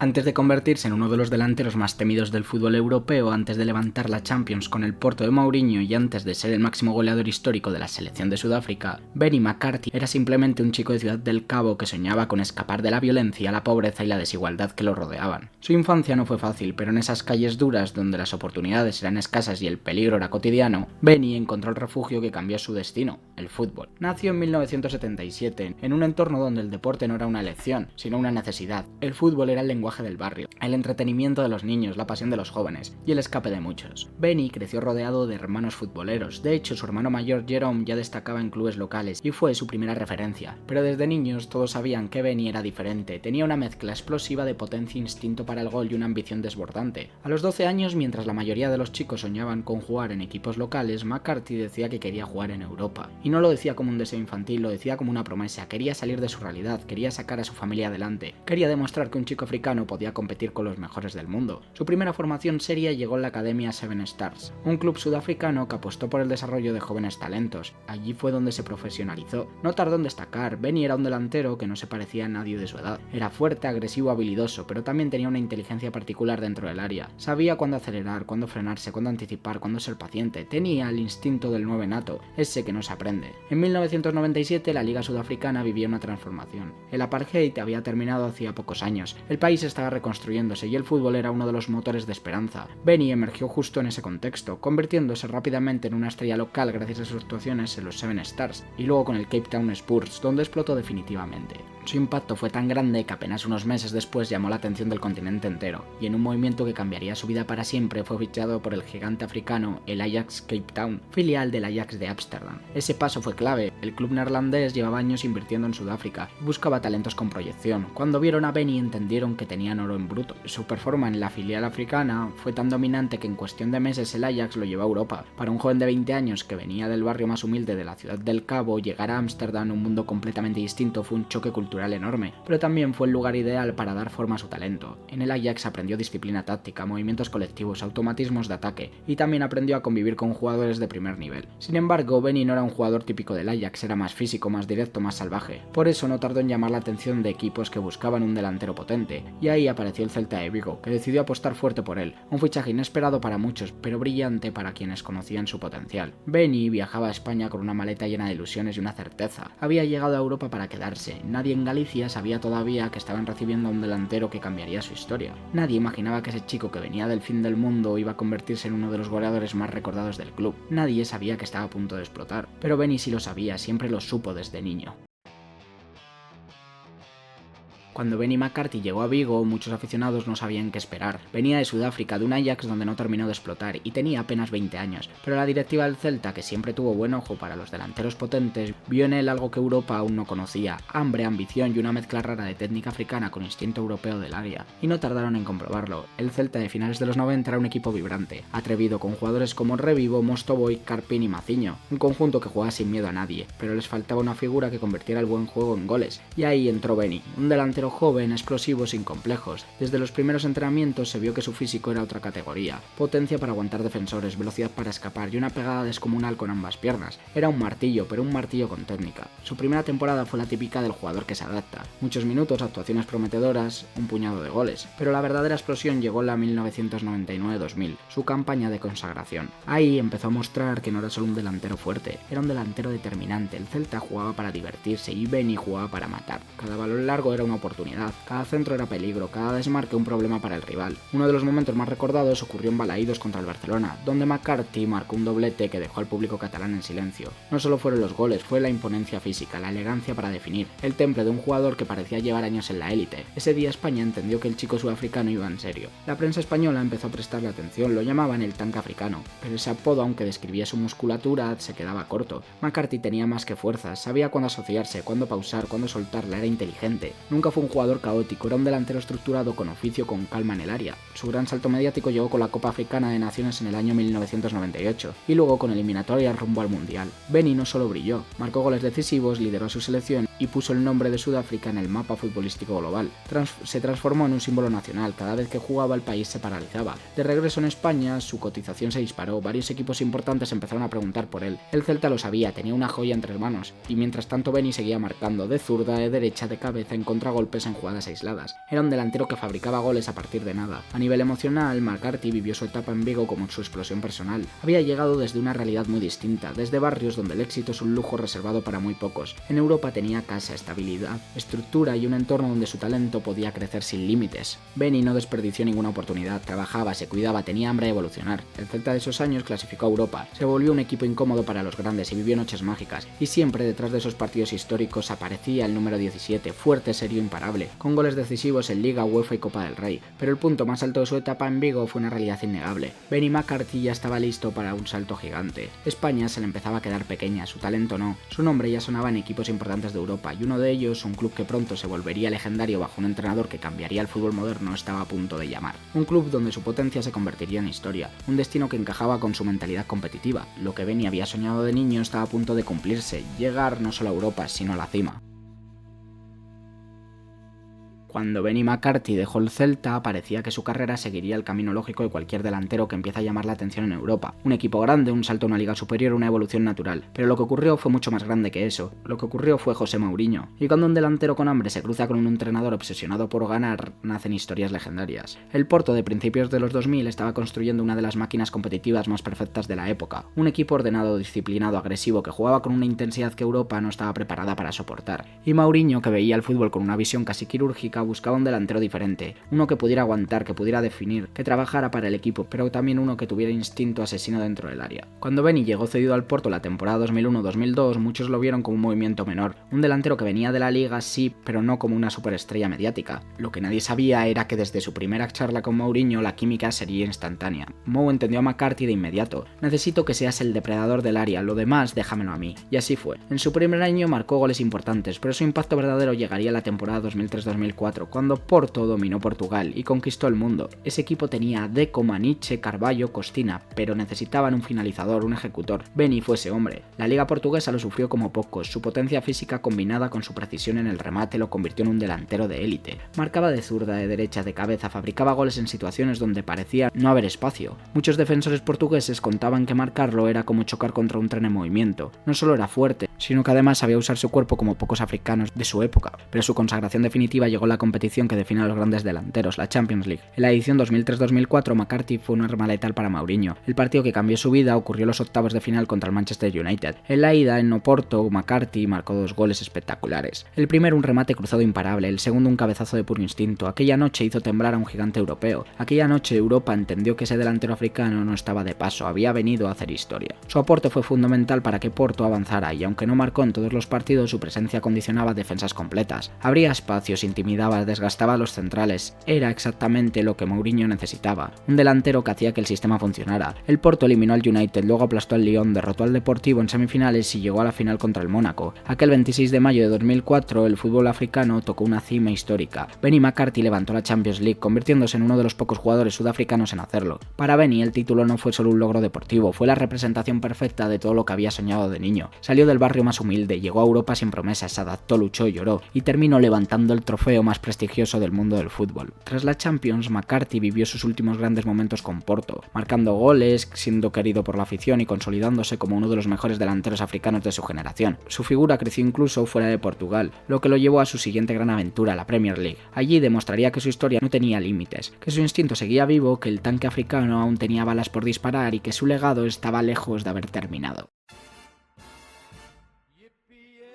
Antes de convertirse en uno de los delanteros más temidos del fútbol europeo, antes de levantar la Champions con el Porto de Mourinho y antes de ser el máximo goleador histórico de la selección de Sudáfrica, Benny McCarthy era simplemente un chico de Ciudad del Cabo que soñaba con escapar de la violencia, la pobreza y la desigualdad que lo rodeaban. Su infancia no fue fácil, pero en esas calles duras donde las oportunidades eran escasas y el peligro era cotidiano, Benny encontró el refugio que cambió su destino, el fútbol. Nació en 1977, en un entorno donde el deporte no era una elección, sino una necesidad. El fútbol era el lenguaje del barrio, el entretenimiento de los niños, la pasión de los jóvenes y el escape de muchos. Benny creció rodeado de hermanos futboleros. De hecho, su hermano mayor Jerome ya destacaba en clubes locales y fue su primera referencia. Pero desde niños todos sabían que Benny era diferente. Tenía una mezcla explosiva de potencia, instinto para el gol y una ambición desbordante. A los 12 años, mientras la mayoría de los chicos soñaban con jugar en equipos locales, McCarthy decía que quería jugar en Europa. Y no lo decía como un deseo infantil, lo decía como una promesa. Quería salir de su realidad, quería sacar a su familia adelante. Quería demostrar que un chico africano podía competir con los mejores del mundo. Su primera formación seria llegó en la Academia Seven Stars, un club sudafricano que apostó por el desarrollo de jóvenes talentos. Allí fue donde se profesionalizó. No tardó en destacar. Benny era un delantero que no se parecía a nadie de su edad. Era fuerte, agresivo, habilidoso, pero también tenía una inteligencia particular dentro del área. Sabía cuándo acelerar, cuándo frenarse, cuándo anticipar, cuándo ser paciente. Tenía el instinto del 9 nato, ese que no se aprende. En 1997 la Liga Sudafricana vivía una transformación. El apartheid había terminado hacía pocos años. El país estaba reconstruyéndose y el fútbol era uno de los motores de esperanza. Benny emergió justo en ese contexto, convirtiéndose rápidamente en una estrella local gracias a sus actuaciones en los Seven Stars y luego con el Cape Town Spurs, donde explotó definitivamente. Su impacto fue tan grande que apenas unos meses después llamó la atención del continente entero, y en un movimiento que cambiaría su vida para siempre fue fichado por el gigante africano, el Ajax Cape Town, filial del Ajax de Ámsterdam. Ese paso fue clave. El club neerlandés llevaba años invirtiendo en Sudáfrica y buscaba talentos con proyección. Cuando vieron a Benny entendieron que tenían oro en bruto. Su performance en la filial africana fue tan dominante que en cuestión de meses el Ajax lo llevó a Europa. Para un joven de 20 años que venía del barrio más humilde de la Ciudad del Cabo, llegar a Ámsterdam, un mundo completamente distinto, fue un choque cultural enorme, pero también fue el lugar ideal para dar forma a su talento. En el Ajax aprendió disciplina táctica, movimientos colectivos, automatismos de ataque y también aprendió a convivir con jugadores de primer nivel. Sin embargo, Benny no era un jugador típico del Ajax, era más físico, más directo, más salvaje. Por eso no tardó en llamar la atención de equipos que buscaban un delantero potente, y ahí apareció el Celta de Vigo, que decidió apostar fuerte por él. Un fichaje inesperado para muchos, pero brillante para quienes conocían su potencial. Benny viajaba a España con una maleta llena de ilusiones y una certeza. Había llegado a Europa para quedarse. Nadie en Galicia sabía todavía que estaban recibiendo a un delantero que cambiaría su historia. Nadie imaginaba que ese chico que venía del fin del mundo iba a convertirse en uno de los goleadores más recordados del club. Nadie sabía que estaba a punto de explotar, pero Benny sí lo sabía, siempre lo supo desde niño. Cuando Benny McCarthy llegó a Vigo, muchos aficionados no sabían qué esperar. Venía de Sudáfrica, de un Ajax donde no terminó de explotar y tenía apenas 20 años, pero la directiva del Celta, que siempre tuvo buen ojo para los delanteros potentes, vio en él algo que Europa aún no conocía: hambre, ambición y una mezcla rara de técnica africana con instinto europeo del área. Y no tardaron en comprobarlo. El Celta de finales de los 90 era un equipo vibrante, atrevido, con jugadores como Revivo, Mostovoy, Carpin y Maciño, un conjunto que jugaba sin miedo a nadie, pero les faltaba una figura que convirtiera el buen juego en goles, y ahí entró Benny, un delantero joven, explosivo, sin complejos. Desde los primeros entrenamientos se vio que su físico era otra categoría: potencia para aguantar defensores, velocidad para escapar y una pegada descomunal con ambas piernas. Era un martillo, pero un martillo con técnica. Su primera temporada fue la típica del jugador que se adapta: muchos minutos, actuaciones prometedoras, un puñado de goles. Pero la verdadera explosión llegó en la 1999-2000, su campaña de consagración. Ahí empezó a mostrar que no era solo un delantero fuerte, era un delantero determinante. El Celta jugaba para divertirse y Benny jugaba para matar. Cada balón largo era una oportunidad, cada centro era peligro, cada desmarque un problema para el rival. Uno de los momentos más recordados ocurrió en Balaídos contra el Barcelona, donde McCarthy marcó un doblete que dejó al público catalán en silencio. No solo fueron los goles, fue la imponencia física, la elegancia para definir, el temple de un jugador que parecía llevar años en la élite. Ese día España entendió que el chico sudafricano iba en serio. La prensa española empezó a prestarle atención, lo llamaban el tanque africano, pero ese apodo, aunque describía su musculatura, se quedaba corto. McCarthy tenía más que fuerzas, sabía cuándo asociarse, cuándo pausar, cuándo soltarla, era inteligente. Nunca fue un jugador caótico, era un delantero estructurado, con oficio, con calma en el área. Su gran salto mediático llegó con la Copa Africana de Naciones en el año 1998 y luego con eliminatorias rumbo al Mundial. Benny no solo brilló, marcó goles decisivos, lideró a su selección y puso el nombre de Sudáfrica en el mapa futbolístico global. Se transformó en un símbolo nacional. Cada vez que jugaba el país se paralizaba. De regreso en España, su cotización se disparó. Varios equipos importantes empezaron a preguntar por él. El Celta lo sabía, tenía una joya entre manos, y mientras tanto Benny seguía marcando de zurda, de derecha, de cabeza, en contragolpe torpes en jugadas aisladas. Era un delantero que fabricaba goles a partir de nada. A nivel emocional, McCarthy vivió su etapa en Vigo como su explosión personal. Había llegado desde una realidad muy distinta, desde barrios donde el éxito es un lujo reservado para muy pocos. En Europa tenía casa, estabilidad, estructura y un entorno donde su talento podía crecer sin límites. Benny no desperdició ninguna oportunidad, trabajaba, se cuidaba, tenía hambre de evolucionar. El Celta de esos años clasificó a Europa, se volvió un equipo incómodo para los grandes y vivió noches mágicas, y siempre detrás de esos partidos históricos aparecía el número 17, fuerte, serio, imparable, con goles decisivos en Liga, UEFA y Copa del Rey. Pero el punto más alto de su etapa en Vigo fue una realidad innegable. Benny McCarthy ya estaba listo para un salto gigante. España se le empezaba a quedar pequeña, su talento no. Su nombre ya sonaba en equipos importantes de Europa, y uno de ellos, un club que pronto se volvería legendario bajo un entrenador que cambiaría el fútbol moderno, estaba a punto de llamar. Un club donde su potencia se convertiría en historia, un destino que encajaba con su mentalidad competitiva. Lo que Benny había soñado de niño estaba a punto de cumplirse, llegar no solo a Europa, sino a la cima. Cuando Benny McCarthy dejó el Celta, parecía que su carrera seguiría el camino lógico de cualquier delantero que empieza a llamar la atención en Europa. Un equipo grande, un salto a una liga superior, una evolución natural. Pero lo que ocurrió fue mucho más grande que eso. Lo que ocurrió fue José Mourinho. Y cuando un delantero con hambre se cruza con un entrenador obsesionado por ganar, nacen historias legendarias. El Porto de principios de los 2000 estaba construyendo una de las máquinas competitivas más perfectas de la época. Un equipo ordenado, disciplinado, agresivo, que jugaba con una intensidad que Europa no estaba preparada para soportar. Y Mourinho, que veía el fútbol con una visión casi quirúrgica, buscaba un delantero diferente, uno que pudiera aguantar, que pudiera definir, que trabajara para el equipo, pero también uno que tuviera instinto asesino dentro del área. Cuando Benny llegó cedido al Porto la temporada 2001-2002, muchos lo vieron como un movimiento menor, un delantero que venía de la liga sí, pero no como una superestrella mediática. Lo que nadie sabía era que desde su primera charla con Mourinho la química sería instantánea. Mou entendió a McCarthy de inmediato: necesito que seas el depredador del área, lo demás déjamelo a mí. Y así fue. En su primer año marcó goles importantes, pero su impacto verdadero llegaría la temporada 2003-2004, cuando Porto dominó Portugal y conquistó el mundo. Ese equipo tenía a Deco, Maniche, Carvalho, Costina, pero necesitaban un finalizador, un ejecutor. Benny fue ese hombre. La liga portuguesa lo sufrió como pocos. Su potencia física combinada con su precisión en el remate lo convirtió en un delantero de élite. Marcaba de zurda, de derecha, de cabeza, fabricaba goles en situaciones donde parecía no haber espacio. Muchos defensores portugueses contaban que marcarlo era como chocar contra un tren en movimiento. No solo era fuerte, sino que además sabía usar su cuerpo como pocos africanos de su época. Pero su consagración definitiva llegó en la competición que define a los grandes delanteros, la Champions League. En la edición 2003-2004, McCarthy fue un arma letal para Mourinho. El partido que cambió su vida ocurrió en los octavos de final contra el Manchester United. En la ida, en Oporto, McCarthy marcó dos goles espectaculares. El primero un remate cruzado imparable, el segundo un cabezazo de puro instinto. Aquella noche hizo temblar a un gigante europeo. Aquella noche Europa entendió que ese delantero africano no estaba de paso, había venido a hacer historia. Su aporte fue fundamental para que Porto avanzara y aunque no marcó en todos los partidos, su presencia condicionaba defensas completas. Abría espacios, intimidaba, desgastaba a los centrales. Era exactamente lo que Mourinho necesitaba. Un delantero que hacía que el sistema funcionara. El Porto eliminó al United, luego aplastó al Lyon, derrotó al Deportivo en semifinales y llegó a la final contra el Mónaco. Aquel 26 de mayo de 2004, el fútbol africano tocó una cima histórica. Benny McCarthy levantó la Champions League, convirtiéndose en uno de los pocos jugadores sudafricanos en hacerlo. Para Benny, el título no fue solo un logro deportivo, fue la representación perfecta de todo lo que había soñado de niño. Salió del barrio más humilde, llegó a Europa sin promesas, se adaptó, luchó, lloró y terminó levantando el trofeo más prestigioso del mundo del fútbol. Tras la Champions, McCarthy vivió sus últimos grandes momentos con Porto, marcando goles, siendo querido por la afición y consolidándose como uno de los mejores delanteros africanos de su generación. Su figura creció incluso fuera de Portugal, lo que lo llevó a su siguiente gran aventura, la Premier League. Allí demostraría que su historia no tenía límites, que su instinto seguía vivo, que el tanque africano aún tenía balas por disparar y que su legado estaba lejos de haber terminado.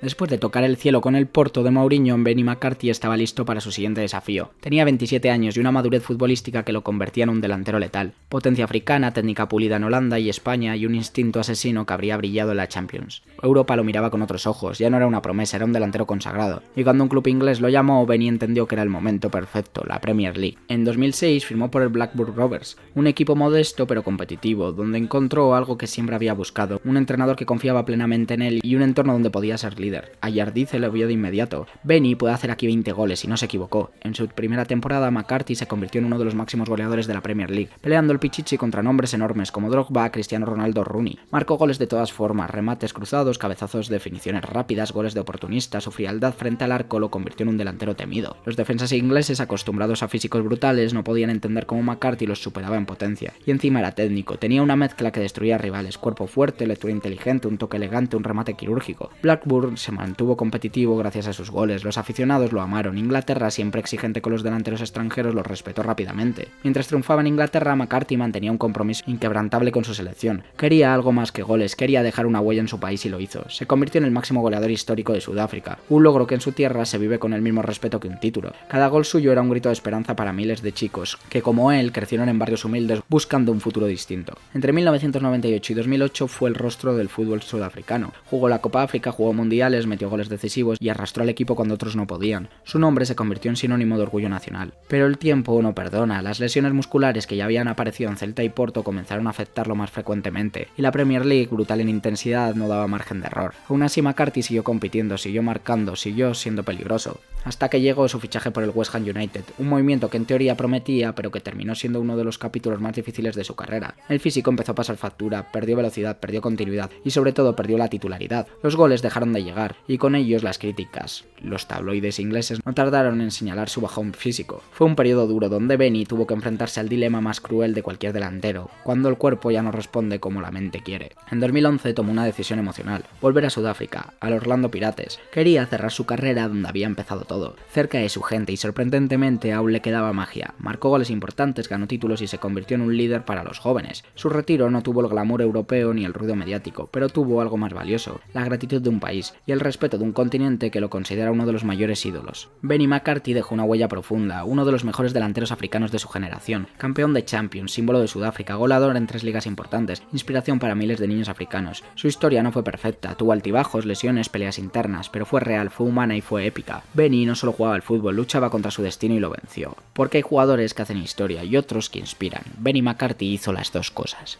Después de tocar el cielo con el Porto de Mourinho, Benny McCarthy estaba listo para su siguiente desafío. Tenía 27 años y una madurez futbolística que lo convertía en un delantero letal. Potencia africana, técnica pulida en Holanda y España y un instinto asesino que habría brillado en la Champions. Europa lo miraba con otros ojos, ya no era una promesa, era un delantero consagrado. Y cuando un club inglés lo llamó, Benny entendió que era el momento perfecto, la Premier League. En 2006 firmó por el Blackburn Rovers, un equipo modesto pero competitivo, donde encontró algo que siempre había buscado, un entrenador que confiaba plenamente en él y un entorno donde podía ser líder. A Yardice lo vio de inmediato. Benny puede hacer aquí 20 goles y no se equivocó. En su primera temporada, McCarthy se convirtió en uno de los máximos goleadores de la Premier League, peleando el pichichi contra nombres enormes como Drogba, Cristiano Ronaldo, Rooney. Marcó goles de todas formas, remates cruzados, cabezazos de definiciones rápidas, goles de oportunista. Su frialdad frente al arco lo convirtió en un delantero temido. Los defensas ingleses, acostumbrados a físicos brutales, no podían entender cómo McCarthy los superaba en potencia. Y encima era técnico, tenía una mezcla que destruía a rivales: cuerpo fuerte, lectura inteligente, un toque elegante, un remate quirúrgico. Blackburn se mantuvo competitivo gracias a sus goles, los aficionados lo amaron, Inglaterra, siempre exigente con los delanteros extranjeros, los respetó rápidamente. Mientras triunfaba en Inglaterra, McCarthy mantenía un compromiso inquebrantable con su selección. Quería algo más que goles, quería dejar una huella en su país y lo hizo. Se convirtió en el máximo goleador histórico de Sudáfrica, un logro que en su tierra se vive con el mismo respeto que un título. Cada gol suyo era un grito de esperanza para miles de chicos, que como él crecieron en barrios humildes buscando un futuro distinto. Entre 1998 y 2008 fue el rostro del fútbol sudafricano. Jugó la Copa África, jugó mundiales, metió goles decisivos y arrastró al equipo cuando otros no podían. Su nombre se convirtió en sinónimo de orgullo nacional. Pero el tiempo no perdona, las lesiones musculares que ya habían aparecido en Celta y Porto comenzaron a afectarlo más frecuentemente, y la Premier League, brutal en intensidad, no daba margen de error. Aún así McCarthy siguió compitiendo, siguió marcando, siguió siendo peligroso, hasta que llegó su fichaje por el West Ham United, un movimiento que en teoría prometía, pero que terminó siendo uno de los capítulos más difíciles de su carrera. El físico empezó a pasar factura, perdió velocidad, perdió continuidad y sobre todo perdió la titularidad. Los goles dejaron de llegar, y con ellos las críticas. Los tabloides ingleses no tardaron en señalar su bajón físico. Fue un periodo duro donde Benny tuvo que enfrentarse al dilema más cruel de cualquier delantero, cuando el cuerpo ya no responde como la mente quiere. En 2011 tomó una decisión emocional, volver a Sudáfrica, al Orlando Pirates. Quería cerrar su carrera donde había empezado todo, cerca de su gente, y sorprendentemente aún le quedaba magia. Marcó goles importantes, ganó títulos y se convirtió en un líder para los jóvenes. Su retiro no tuvo el glamour europeo ni el ruido mediático, pero tuvo algo más valioso, la gratitud de un país y el respeto de un continente que lo considera uno de los mayores ídolos. Benny McCarthy dejó una huella profunda, uno de los mejores delanteros africanos de su generación, campeón de Champions, símbolo de Sudáfrica, goleador en 3 ligas importantes, inspiración para miles de niños africanos. Su historia no fue perfecta, tuvo altibajos, lesiones, peleas internas, pero fue real, fue humana y fue épica. Benny no solo jugaba al fútbol, luchaba contra su destino y lo venció. Porque hay jugadores que hacen historia y otros que inspiran. Benny McCarthy hizo las dos cosas.